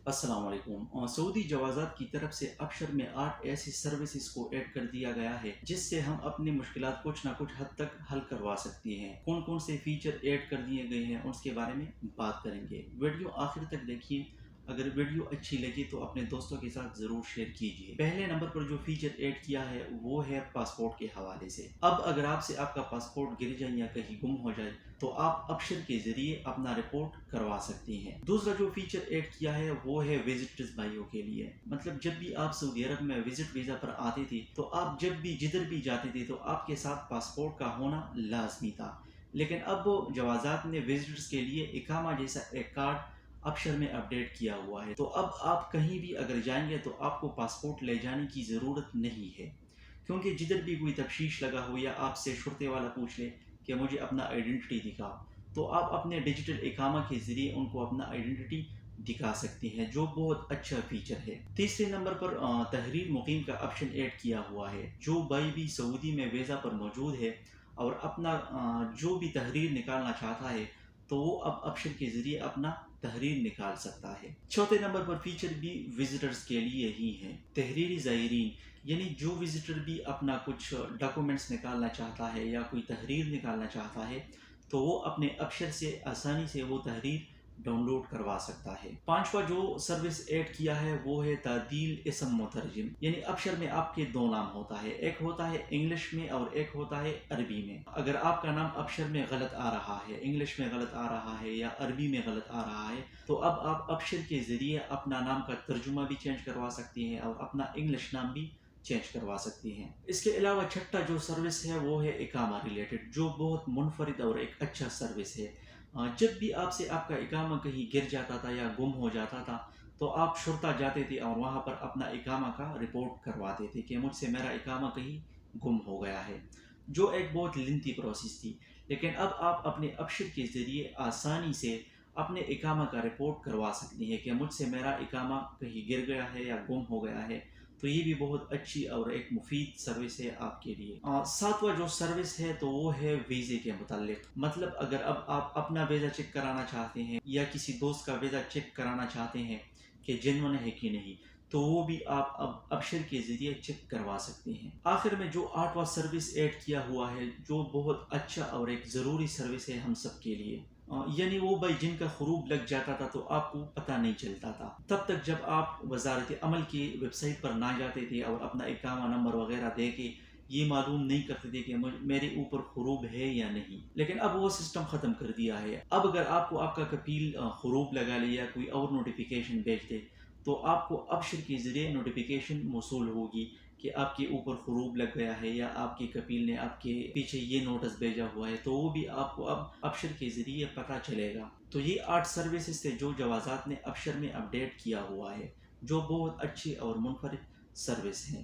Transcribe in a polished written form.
السلام علیکم سعودی جوازات کی طرف سے ابشر میں 8 ایسی سروسز کو ایڈ کر دیا گیا ہے جس سے ہم اپنی مشکلات کچھ نہ کچھ حد تک حل کروا سکتے ہیں۔ کون کون سے فیچر ایڈ کر دیے گئے ہیں اس کے بارے میں بات کریں گے۔ ویڈیو آخر تک دیکھیے۔ اگر ویڈیو اچھی لگی تو اپنے دوستوں کے ساتھ ضرور شیئر کیجیے۔ پہلے نمبر پر جو فیچر ایڈ کیا ہے وہ ہے پاسپورٹ کے حوالے سے۔ اب اگر آپ سے آپ کا پاسپورٹ گر جائے یا کہیں گم ہو جائے تو آپ ابشر کے ذریعے اپنا رپورٹ کروا سکتے ہیں۔ دوسرا جو فیچر ایڈ کیا ہے وہ ہے وزٹرز بھائیوں کے لیے۔ مطلب جب بھی آپ سعودی عرب میں وزٹ ویزا پر آتے تھے تو آپ جب بھی جدھر بھی جاتے تھے تو آپ کے ساتھ پاسپورٹ کا ہونا لازمی تھا، لیکن اب جوازات نے وزٹرز کے لیے اقامہ جیسا ایک کارڈ ابشر میں اپڈیٹ کیا ہوا ہے، تو اب آپ کہیں بھی اگر جائیں گے تو آپ کو پاسپورٹ لے جانے کی ضرورت نہیں ہے، کیونکہ جدھر بھی کوئی تفتیش لگا ہو یا آپ سے شرطے والا پوچھ لے کہ مجھے اپنا آئیڈینٹی دکھاؤ تو آپ اپنے ڈیجیٹل اقامہ کے ذریعے ان کو اپنا آئیڈینٹی دکھا سکتے ہیں، جو بہت اچھا فیچر ہے۔ تیسرے نمبر پر تحریر مقیم کا آپشن ایڈ کیا ہوا ہے۔ جو بھائی بھی سعودی میں ویزا پر موجود ہے اور اپنا جو بھی تحریر نکالنا چاہتا ہے تو وہ اب آپشن کے ذریعے اپنا تحریر نکال سکتا ہے۔ چوتھے نمبر پر فیچر بھی وزٹرز کے لیے ہی ہے۔ تحریری زائرین، یعنی جو وزٹر بھی اپنا کچھ ڈاکومنٹس نکالنا چاہتا ہے یا کوئی تحریر نکالنا چاہتا ہے تو وہ اپنے ابشر سے آسانی سے وہ تحریر ڈاؤن لوڈ کروا سکتا ہے۔ پانچواں جو سروس ایڈ کیا ہے وہ ہے تعدیل اسم مترجم، یعنی ابشر میں آپ کے دو نام ہوتا ہے، ایک ہوتا ہے انگلش میں اور ایک ہوتا ہے عربی میں۔ اگر آپ کا نام ابشر میں غلط آ رہا ہے، انگلش میں غلط آ رہا ہے یا عربی میں غلط آ رہا ہے تو اب آپ ابشر کے ذریعے اپنا نام کا ترجمہ بھی چینج کروا سکتے ہیں اور اپنا انگلش نام بھی چینج کروا سکتے ہیں۔ اس کے علاوہ چھٹا جو سروس ہے وہ ہے اقامہ ریلیٹڈ، جو بہت منفرد اور ایک اچھا سروس ہے۔ جب بھی آپ سے آپ کا اقامہ کہیں گر جاتا تھا یا گم ہو جاتا تھا تو آپ شرطہ جاتے تھے اور وہاں پر اپنا اقامہ کا رپورٹ کرواتے تھے کہ مجھ سے میرا اقامہ کہیں گم ہو گیا ہے، جو ایک بہت لینتھی پروسیس تھی، لیکن اب آپ اپنے ابشر کے ذریعے آسانی سے اپنے اقامہ کا رپورٹ کروا سکتے ہیں کہ مجھ سے میرا اقامہ کہیں گر گیا ہے یا گم ہو گیا ہے، تو یہ بھی بہت اچھی اور ایک مفید سروس ہے آپ کے لیے۔ ساتواں جو سروس ہے تو وہ ہے ویزے کے متعلق۔ مطلب اگر اب آپ اپنا ویزا چیک کرانا چاہتے ہیں یا کسی دوست کا ویزا چیک کرانا چاہتے ہیں کہ جینون ہے کہ نہیں، تو وہ بھی آپ اب ابشر کے ذریعے چیک کروا سکتے ہیں۔ آخر میں جو آٹھواں سروس ایڈ کیا ہوا ہے جو بہت اچھا اور ایک ضروری سروس ہے ہم سب کے لیے، یعنی وہ بھائی جن کا خروب لگ جاتا تھا تو آپ کو پتہ نہیں چلتا تھا تب تک جب آپ وزارت عمل کی ویب سائٹ پر نہ جاتے تھے اور اپنا اقامہ نمبر وغیرہ دے کے یہ معلوم نہیں کرتے تھے کہ میرے اوپر خروب ہے یا نہیں، لیکن اب وہ سسٹم ختم کر دیا ہے۔ اب اگر آپ کو آپ کا کفیل خروب لگا لے یا کوئی اور نوٹیفیکیشن بھیج دے تو آپ کو ابشر کے ذریعے نوٹیفیکیشن موصول ہوگی کہ آپ کے اوپر خروب لگ گیا ہے یا آپ کے کفیل نے آپ کے پیچھے یہ نوٹس بھیجا ہوا ہے، تو وہ بھی آپ کو اب ابشر کے ذریعے پتہ چلے گا۔ تو یہ 8 سروسز تھے جو جوازات نے ابشر میں اپڈیٹ کیا ہوا ہے، جو بہت اچھی اور منفرد سروس ہیں۔